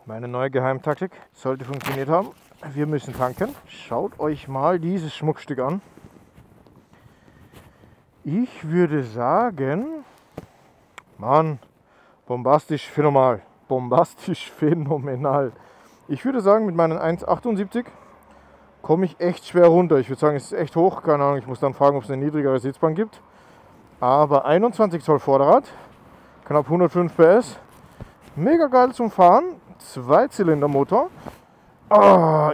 Meine neue Geheimtaktik sollte funktioniert haben. Wir müssen tanken. Schaut euch mal dieses Schmuckstück an. Ich würde sagen, Mann, bombastisch phänomenal. Bombastisch phänomenal. Ich würde sagen, mit meinen 1,78 komme ich echt schwer runter. Ich würde sagen, es ist echt hoch. Keine Ahnung, ich muss dann fragen, ob es eine niedrigere Sitzbank gibt. Aber 21 Zoll Vorderrad, knapp 105 PS. Mega geil zum Fahren. Zweizylindermotor.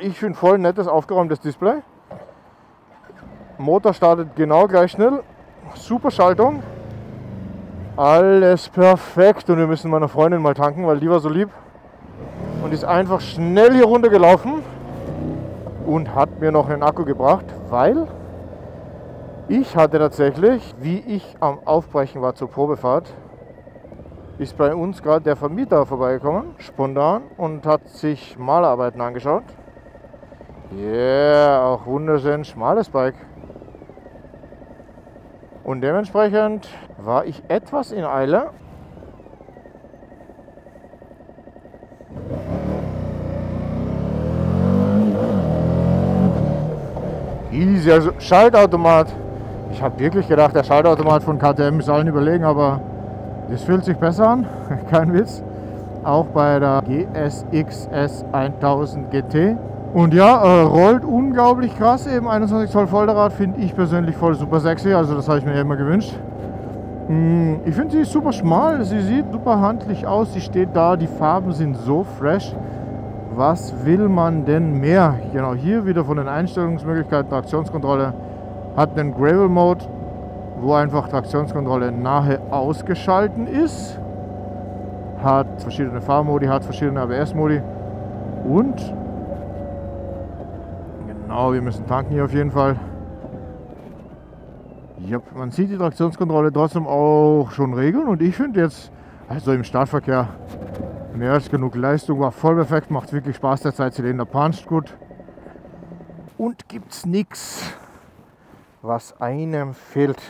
Ich finde voll nettes, aufgeräumtes Display. Motor startet genau gleich schnell. Super Schaltung. Alles perfekt. Und wir müssen meiner Freundin mal tanken, weil die war so lieb. Und ist einfach schnell hier runter gelaufen. Und hat mir noch einen Akku gebracht, weil ich hatte tatsächlich, wie ich am Aufbrechen war zur Probefahrt, ist bei uns gerade der Vermieter vorbeigekommen, spontan, und hat sich Malerarbeiten angeschaut. Yeah, auch wunderschön schmales Bike. Und dementsprechend war ich etwas in Eile. Easy, also Schaltautomat. Ich habe wirklich gedacht, der Schaltautomat von KTM ist allen überlegen, aber das fühlt sich besser an, kein Witz. Auch bei der GSX-S 1000 GT. Und ja, rollt unglaublich krass. Eben 21 Zoll Vorderrad finde ich persönlich voll super sexy. Also das habe ich mir ja immer gewünscht. Ich finde, sie ist super schmal. Sie sieht super handlich aus. Sie steht da. Die Farben sind so fresh. Was will man denn mehr? Genau, hier wieder von den Einstellungsmöglichkeiten. Traktionskontrolle hat einen Gravel Mode, wo einfach Traktionskontrolle nahe ausgeschalten ist. Hat verschiedene Fahrmodi, hat verschiedene ABS-Modi. Und genau, wir müssen tanken hier auf jeden Fall. Ja, man sieht die Traktionskontrolle trotzdem auch schon regeln. Und ich finde jetzt, also im Startverkehr, mehr als genug Leistung, war voll perfekt, macht wirklich Spaß, der Zweizylinder puncht gut. Und gibt's nichts, was einem fehlt.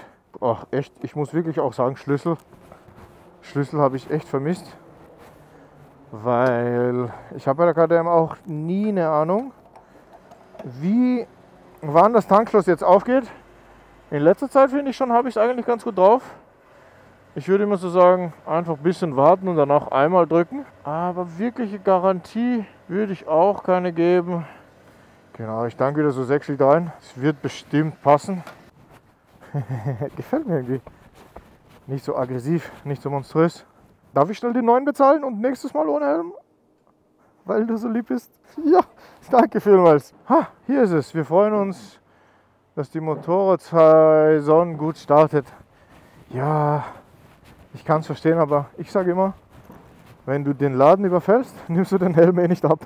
Ach, echt, ich muss wirklich auch sagen, Schlüssel habe ich echt vermisst, weil ich habe bei der KTM auch nie eine Ahnung, wie wann das Tankschloss jetzt aufgeht. In letzter Zeit finde ich schon, habe ich es eigentlich ganz gut drauf. Ich würde immer so sagen, einfach ein bisschen warten und danach einmal drücken. Aber wirkliche Garantie würde ich auch keine geben. Genau, ich tanke wieder so 6 Liter ein. Es wird bestimmt passen. Gefällt mir irgendwie. Nicht so aggressiv, nicht so monströs. Darf ich schnell den neuen bezahlen und nächstes Mal ohne Helm? Weil du so lieb bist. Ja, danke vielmals. Ha, hier ist es. Wir freuen uns, dass die Motorradsaison gut startet. Ja, ich kann es verstehen, aber ich sage immer, wenn du den Laden überfällst, nimmst du den Helm eh nicht ab.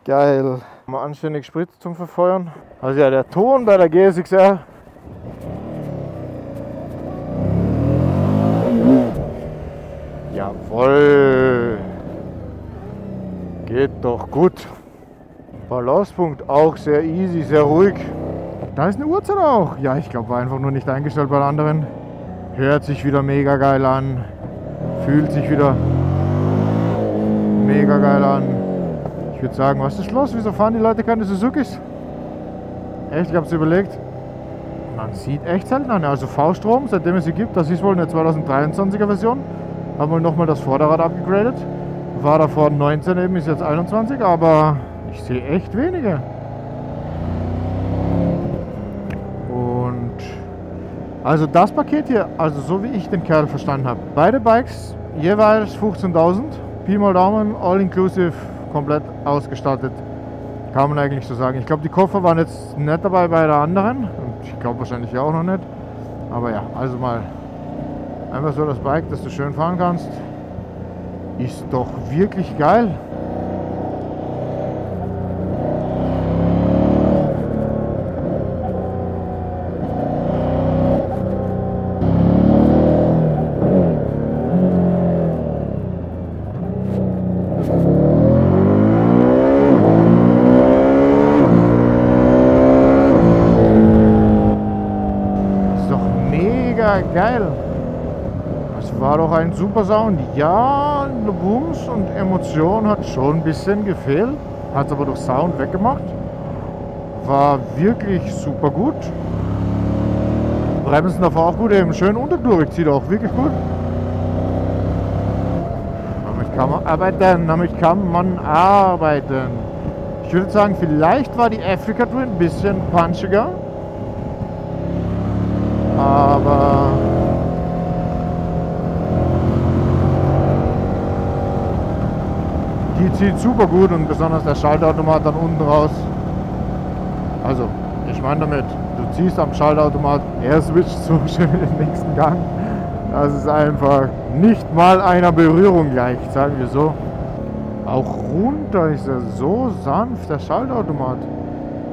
Geil. Mal anständig Sprit zum Verfeuern. Also ja, der Ton bei der GSX-R. Jawohl. Geht doch gut. Balancepunkt auch sehr easy, sehr ruhig. Da ist eine Uhrzeit auch. Ja, ich glaube, war einfach nur nicht eingestellt bei der anderen. Hört sich wieder mega geil an. Fühlt sich wieder mega geil an. Ich würde sagen, was ist los? Wieso fahren die Leute keine Suzukis? Echt, ich habe es überlegt. Man sieht echt selten an. Also V-Strom, seitdem es sie gibt, das ist wohl eine 2023er Version. Haben wir nochmal das Vorderrad abgegradet. War davor 19 eben, ist jetzt 21, aber ich sehe echt wenige. Und also das Paket hier, also so wie ich den Kerl verstanden habe. Beide Bikes jeweils 15.000. Pi mal Daumen, all inclusive. Komplett ausgestattet, kann man eigentlich so sagen. Ich glaube, die Koffer waren jetzt nicht dabei bei der anderen und ich glaube wahrscheinlich auch noch nicht. Aber ja, also mal einfach so das Bike, das du schön fahren kannst, ist doch wirklich geil. geil. Das war doch ein super Sound. Ja, Wumms und Emotion hat schon ein bisschen gefehlt. Hat es aber durch Sound weggemacht. War wirklich super gut. Bremsen davor auch gut, eben schön unterdurch, zieht auch wirklich gut. Damit kann man arbeiten. Ich würde sagen, vielleicht war die Africa Twin ein bisschen punchiger. Aber die zieht super gut und besonders der Schaltautomat dann unten raus. Also, ich meine damit, du ziehst am Schaltautomat, er switcht so schön in den nächsten Gang. Das ist einfach nicht mal einer Berührung gleich, sagen wir so. Auch runter ist er so sanft, der Schaltautomat.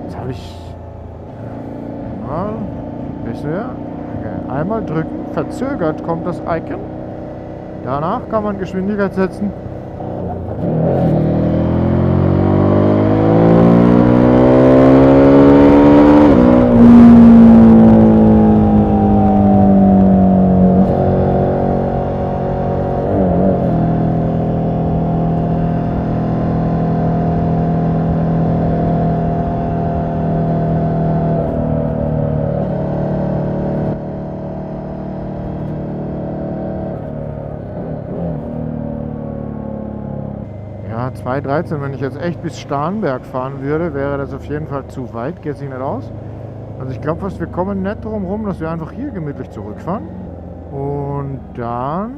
Jetzt habe ich mal ein bisschen mehr. Okay. Einmal drücken, verzögert kommt das Icon. Danach kann man Geschwindigkeit setzen. Ja, 2,13, wenn ich jetzt echt bis Starnberg fahren würde, wäre das auf jeden Fall zu weit, geht sich nicht aus. Also ich glaube fast, wir kommen nicht drum rum, dass wir einfach hier gemütlich zurückfahren. Und dann...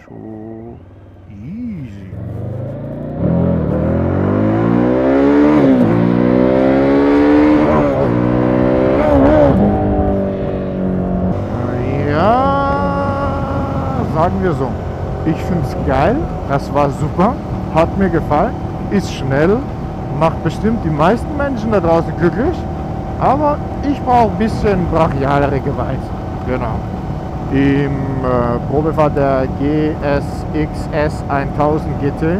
so easy. Sagen wir so, ich finde es geil, das war super, hat mir gefallen, ist schnell, macht bestimmt die meisten Menschen da draußen glücklich, aber ich brauche ein bisschen brachialere Gewalt. Genau. Im Probefahrt der GSX-S 1000 GT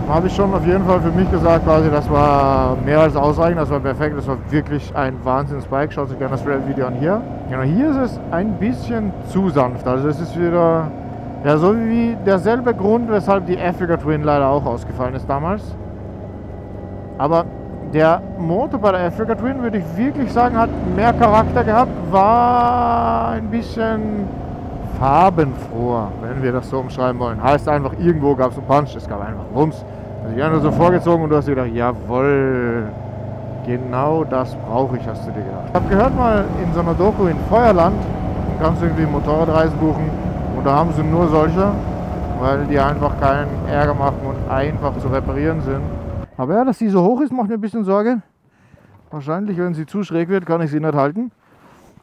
habe ich schon auf jeden Fall für mich gesagt, quasi, das war mehr als ausreichend, das war perfekt, das war wirklich ein Wahnsinns-Bike. Schaut euch gerne das Video an hier. Genau, hier ist es ein bisschen zu sanft, also es ist wieder... Ja, so wie derselbe Grund, weshalb die Africa Twin leider auch ausgefallen ist damals. Aber der Motor bei der Africa Twin, würde ich wirklich sagen, hat mehr Charakter gehabt, war ein bisschen farbenfroher, wenn wir das so umschreiben wollen. Heißt einfach, irgendwo gab es einen Punch, es gab einfach Wumms. Also ich habe nur so vorgezogen und du hast dir gedacht, jawohl, genau das brauche ich, hast du dir gedacht. Ich habe gehört mal in so einer Doku in Feuerland, du kannst irgendwie Motorradreisen buchen. Und da haben sie nur solche, weil die einfach keinen Ärger machen und einfach zu reparieren sind. Aber ja, dass sie so hoch ist, macht mir ein bisschen Sorge. Wahrscheinlich, wenn sie zu schräg wird, kann ich sie nicht halten.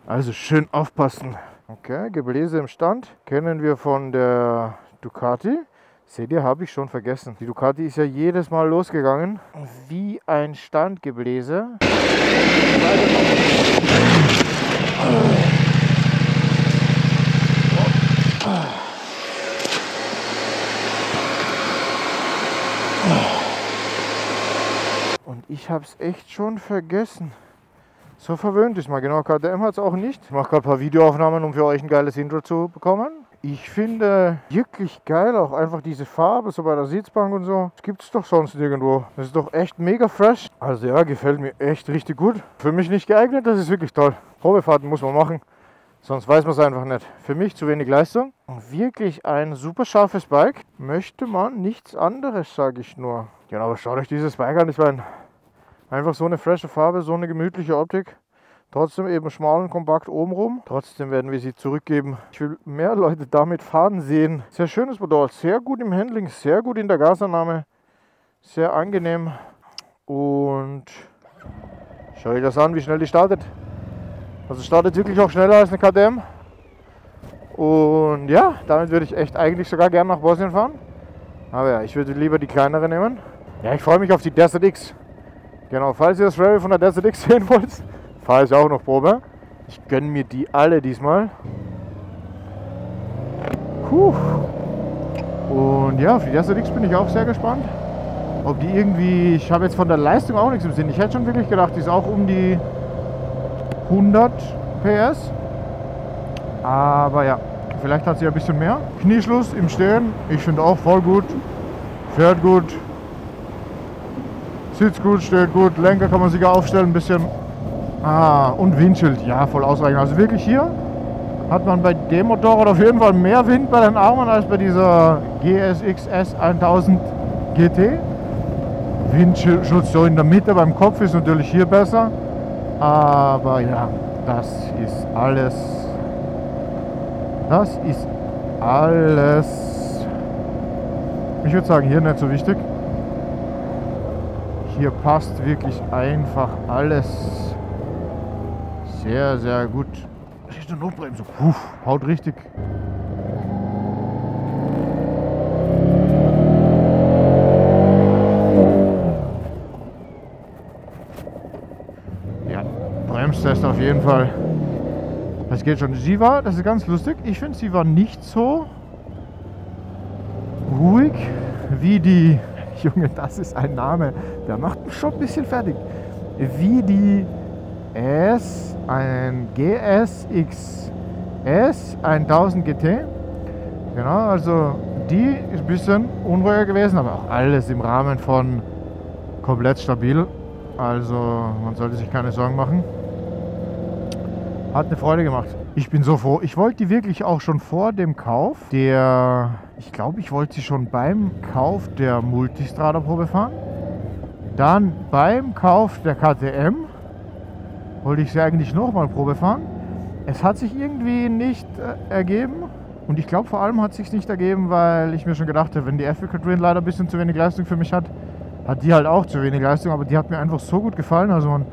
Also schön aufpassen. Okay, Gebläse im Stand. Kennen wir von der Ducati. Seht ihr, habe ich schon vergessen. Die Ducati ist ja jedes Mal losgegangen. Wie ein Standgebläse. Und ich habe es echt schon vergessen. So verwöhnt ist mal. Genau, KTM hat es auch nicht. Ich mache gerade ein paar Videoaufnahmen, um für euch ein geiles Intro zu bekommen. Ich finde wirklich geil, auch einfach diese Farbe, so bei der Sitzbank und so. Das gibt es doch sonst nirgendwo. Das ist doch echt mega fresh. Also ja, gefällt mir echt richtig gut. Für mich nicht geeignet, das ist wirklich toll. Probefahrten muss man machen. Sonst weiß man es einfach nicht. Für mich zu wenig Leistung. Wirklich ein super scharfes Bike. Möchte man nichts anderes, sage ich nur. Genau, aber schaut euch dieses Bike an. Ich meine, einfach so eine frische Farbe, so eine gemütliche Optik. Trotzdem eben schmal und kompakt obenrum. Trotzdem werden wir sie zurückgeben. Ich will mehr Leute damit fahren sehen. Sehr schönes Modell. Sehr gut im Handling, sehr gut in der Gasannahme. Sehr angenehm. Und schaut euch das an, wie schnell die startet. Also startet wirklich auch schneller als eine KTM. Und ja, damit würde ich echt eigentlich sogar gerne nach Bosnien fahren. Aber ja, ich würde lieber die kleinere nehmen. Ja, ich freue mich auf die Desert X. Genau, falls ihr das Review von der Desert X sehen wollt, fahre ich auch noch Probe. Ich gönne mir die alle diesmal. Und ja, auf die Desert X bin ich auch sehr gespannt. Ob die irgendwie, ich habe jetzt von der Leistung auch nichts im Sinn. Ich hätte schon wirklich gedacht, die ist auch um die 100 PS. Aber ja, vielleicht hat sie ein bisschen mehr. Knieschluss im Stehen, ich finde auch voll gut. Fährt gut. Sitzt gut, steht gut. Lenker kann man sogar aufstellen ein bisschen. Und Windschild, ja, voll ausreichend. Also wirklich hier hat man bei dem Motorrad auf jeden Fall mehr Wind bei den Armen als bei dieser GSX-S 1000 GT. Windschutz so in der Mitte beim Kopf ist natürlich hier besser. Aber ja, das ist alles. Das ist alles. Ich würde sagen, hier nicht so wichtig. Hier passt wirklich einfach alles sehr, sehr gut. Das ist eine Notbremse. Haut richtig. Ja, Bremstest auf jeden Fall. Das geht schon. Sie war, das ist ganz lustig, ich finde, sie war nicht so ruhig wie die, Junge, das ist ein Name, der macht mich schon ein bisschen fertig, wie die ein GSX S 1000 GT. Genau, also die ist ein bisschen unruhiger gewesen, aber auch alles im Rahmen von komplett stabil. Also man sollte sich keine Sorgen machen. Hat eine Freude gemacht. Ich bin so froh. Ich wollte die wirklich auch schon vor dem Kauf ich glaube, ich wollte sie schon beim Kauf der Multistrada-Probe fahren. Dann beim Kauf der KTM wollte ich sie eigentlich nochmal Probe fahren. Es hat sich irgendwie nicht ergeben. Und ich glaube, vor allem hat es sich nicht ergeben, weil ich mir schon gedacht habe, wenn die Africa Twin leider ein bisschen zu wenig Leistung für mich hat, hat die halt auch zu wenig Leistung. Aber die hat mir einfach so gut gefallen. Also man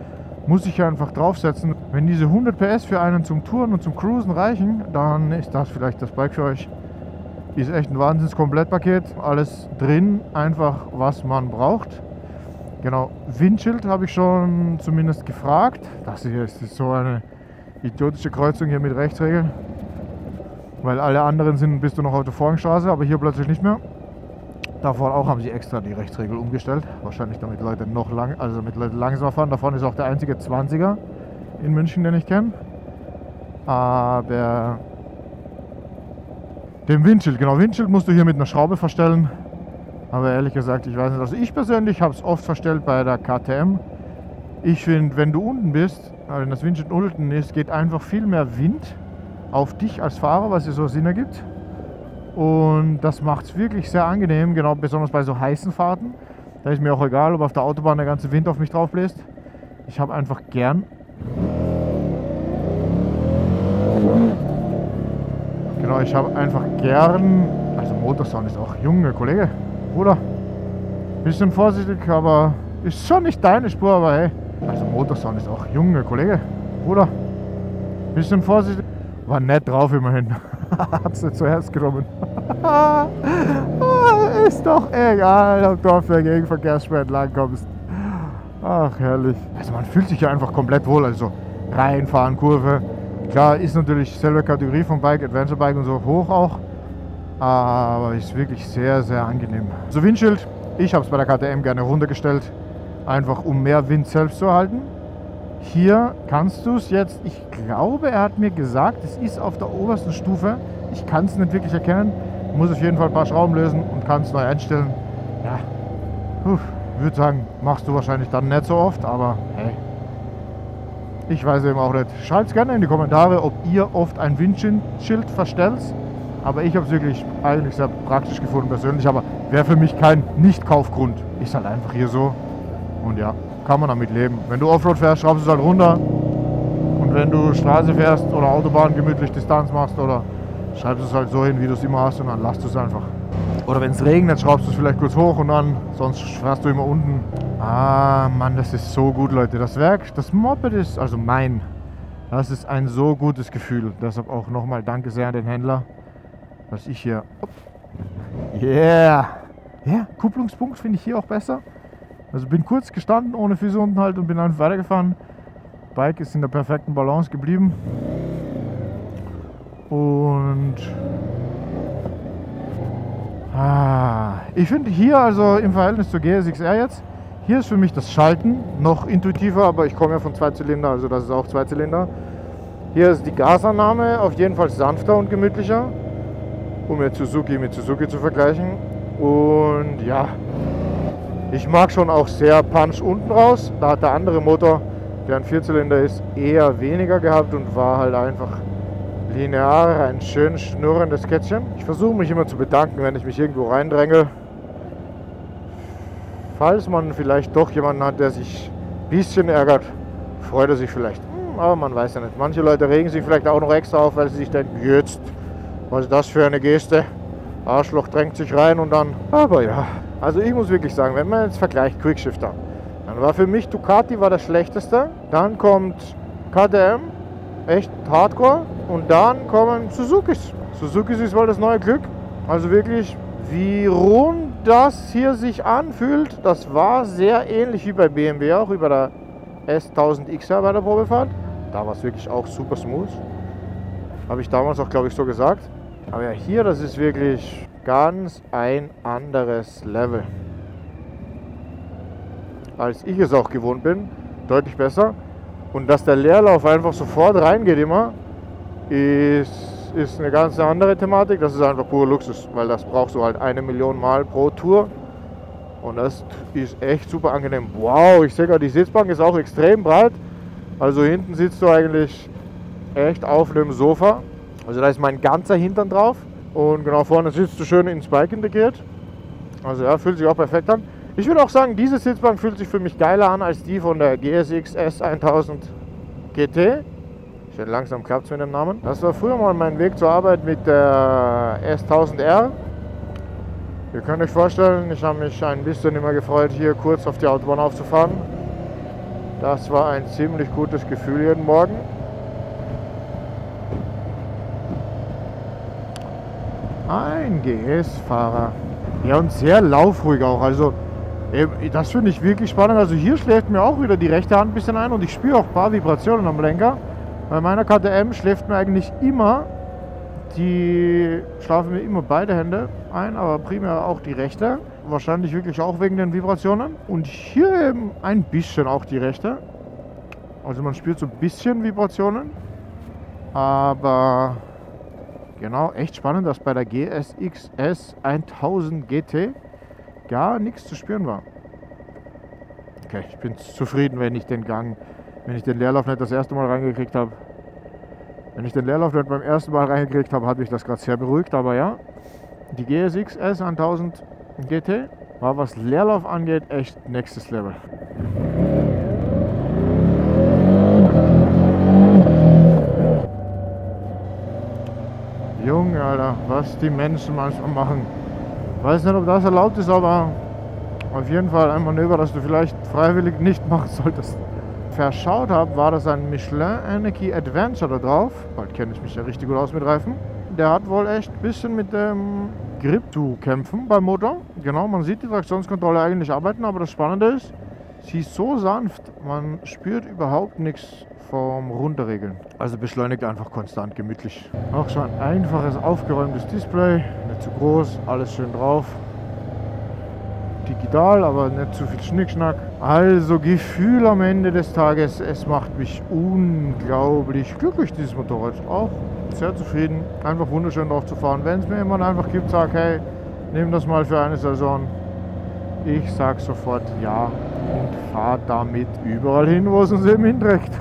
muss sich ja einfach draufsetzen. Wenn diese 100 PS für einen zum Touren und zum Cruisen reichen, dann ist das vielleicht das Bike für euch. Ist echt ein Wahnsinns-Komplettpaket. Alles drin, einfach was man braucht. Genau, Windschild habe ich schon zumindest gefragt. Das hier ist so eine idiotische Kreuzung hier mit Rechtsregel. Weil alle anderen bist du noch auf der Vorrangstraße, aber hier plötzlich nicht mehr. Davor auch haben sie extra die Rechtsregel umgestellt. Wahrscheinlich damit Leute mit Leute langsamer fahren. Davon ist auch der einzige 20er in München, den ich kenne. Aber den Windschild, genau, Windschild musst du hier mit einer Schraube verstellen. Aber ehrlich gesagt, ich weiß nicht. Also ich persönlich habe es oft verstellt bei der KTM. Ich finde, wenn du unten bist, wenn das Windschild unten ist, geht einfach viel mehr Wind auf dich als Fahrer, was dir so Sinn ergibt. Und das macht es wirklich sehr angenehm, genau, besonders bei so heißen Fahrten. Da ist mir auch egal, ob auf der Autobahn der ganze Wind auf mich drauf bläst. Ich habe einfach gern. Genau, ich habe einfach gern. Also Motorsound ist auch, Junge Kollege, Bruder. Bisschen vorsichtig, aber ist schon nicht deine Spur, aber hey. Also Motorsound ist auch, Junge Kollege, Bruder. Bisschen vorsichtig. War nett drauf immerhin. Hat's nicht zu Herz genommen. Ist doch egal, ob du auf der Gegenverkehrssperre entlang kommst. Ach, herrlich. Also man fühlt sich ja einfach komplett wohl. Also reinfahren, Kurve. Klar, ist natürlich selbe Kategorie vom Bike, Adventure Bike und so hoch auch. Aber ist wirklich sehr, sehr angenehm. Also Windschild, ich habe es bei der KTM gerne runtergestellt. Einfach um mehr Wind selbst zu erhalten. Hier kannst du es jetzt, ich glaube, er hat mir gesagt, es ist auf der obersten Stufe. Ich kann es nicht wirklich erkennen. Ich muss auf jeden Fall ein paar Schrauben lösen und kann es neu einstellen. Ja, ich würde sagen, machst du wahrscheinlich dann nicht so oft, aber hey. Ich weiß eben auch nicht. Schreibt es gerne in die Kommentare, ob ihr oft ein Windschild verstellt. Aber ich habe es wirklich eigentlich sehr praktisch gefunden persönlich. Aber wäre für mich kein Nicht-Kaufgrund. Ist halt einfach hier so. Und ja, kann man damit leben. Wenn du Offroad fährst, schraubst du es halt runter. Und wenn du Straße fährst oder Autobahn gemütlich Distanz machst oder schreibst du es halt so hin, wie du es immer hast und dann lasst du es einfach. Oder wenn es regnet, schraubst du es vielleicht kurz hoch und dann, sonst fährst du immer unten. Ah, Mann, das ist so gut, Leute. Das Werk, das Moped ist, also das ist ein so gutes Gefühl. Deshalb auch nochmal danke sehr an den Händler, dass ich hier, yeah, ja, Kupplungspunkt finde ich hier auch besser. Also bin kurz gestanden, ohne Füße unten halt und bin einfach weitergefahren. Bike ist in der perfekten Balance geblieben. Und ich finde hier, also im Verhältnis zur GSX-R jetzt, Hier ist für mich das Schalten noch intuitiver, aber ich komme ja von Zweizylinder, also das ist auch Zweizylinder. Hier ist die Gasannahme auf jeden Fall sanfter und gemütlicher, um jetzt Suzuki mit Suzuki zu vergleichen. Und ja, ich mag schon auch sehr Punch unten raus. Da hat der andere Motor, der ein Vierzylinder ist, eher weniger gehabt und war halt einfach linearer, ein schön schnurrendes Kätzchen. Ich versuche mich immer zu bedanken, wenn ich mich irgendwo reindränge. Falls man vielleicht doch jemanden hat, der sich ein bisschen ärgert, freut er sich vielleicht. Aber man weiß ja nicht. Manche Leute regen sich vielleicht auch noch extra auf, weil sie sich denken, jetzt, was ist das für eine Geste? Arschloch drängt sich rein und dann... Aber ja, also ich muss wirklich sagen, wenn man jetzt vergleicht Quickshifter, dann war für mich Ducati war das schlechteste. Dann kommt KTM, echt Hardcore. Und dann kommen Suzukis. Suzukis ist wohl das neue Glück. Also wirklich, wie rund das hier sich anfühlt, das war sehr ähnlich wie bei BMW auch, über der S1000XR bei der Probefahrt. Da war es wirklich auch super smooth. Habe ich damals auch, glaube ich, so gesagt. Aber ja, hier, das ist wirklich ganz ein anderes Level. Als ich es auch gewohnt bin. Deutlich besser. Und dass der Leerlauf einfach sofort reingeht immer, ist eine ganz andere Thematik. Das ist einfach pure Luxus, weil das brauchst du halt 1 Million Mal pro Tour. Und das ist echt super angenehm. Wow, ich sehe gerade, die Sitzbank ist auch extrem breit. Also hinten sitzt du eigentlich echt auf dem Sofa. Also da ist mein ganzer Hintern drauf. Und genau vorne sitzt du schön ins Bike integriert. Also ja, fühlt sich auch perfekt an. Ich würde auch sagen, diese Sitzbank fühlt sich für mich geiler an als die von der GSX S1000 GT. Schön langsam klappt es mit dem Namen. Das war früher mal mein Weg zur Arbeit mit der S1000R. Ihr könnt euch vorstellen, ich habe mich ein bisschen immer gefreut, hier kurz auf die Autobahn aufzufahren. Das war ein ziemlich gutes Gefühl jeden Morgen. Ein GS-Fahrer. Ja, und sehr laufruhig auch. Also, das finde ich wirklich spannend. Also hier schläft mir auch wieder die rechte Hand ein bisschen ein und ich spüre auch ein paar Vibrationen am Lenker. Bei meiner KTM schläft mir eigentlich immer, schlafen mir immer beide Hände ein, aber primär auch die rechte. Wahrscheinlich wirklich auch wegen den Vibrationen. Und hier eben ein bisschen auch die rechte. Also man spürt so ein bisschen Vibrationen. Aber genau, echt spannend, dass bei der GSX S1000 GT gar nichts zu spüren war. Okay, ich bin zufrieden, wenn ich den Leerlauf nicht das erste Mal reingekriegt habe. Wenn ich den Leerlauf nicht beim ersten Mal reingekriegt habe, hat mich das gerade sehr beruhigt. Aber ja, die GSX S1000 GT war, was Leerlauf angeht, echt nächstes Level. Junge, Alter, was die Menschen manchmal machen. Ich weiß nicht, ob das erlaubt ist, aber auf jeden Fall ein Manöver, das du vielleicht freiwillig nicht machen solltest. Verschaut habe, war das ein Michelin Energy Adventure da drauf. Bald kenne ich mich ja richtig gut aus mit Reifen. Der hat wohl echt ein bisschen mit dem Grip zu kämpfen beim Motor. Genau, man sieht die Traktionskontrolle eigentlich arbeiten, aber das Spannende ist, sie ist so sanft, man spürt überhaupt nichts vom Runterregeln. Also beschleunigt einfach konstant gemütlich. Auch so ein einfaches, aufgeräumtes Display, nicht zu groß, alles schön drauf. Digital, aber nicht zu viel Schnickschnack. Also Gefühl am Ende des Tages, es macht mich unglaublich glücklich, dieses Motorrad. Auch sehr zufrieden, einfach wunderschön drauf zu fahren. Wenn es mir jemand einfach gibt, sag hey, nimm das mal für eine Saison. Ich sag sofort ja und fahr damit überall hin, wo es uns eben hinträgt.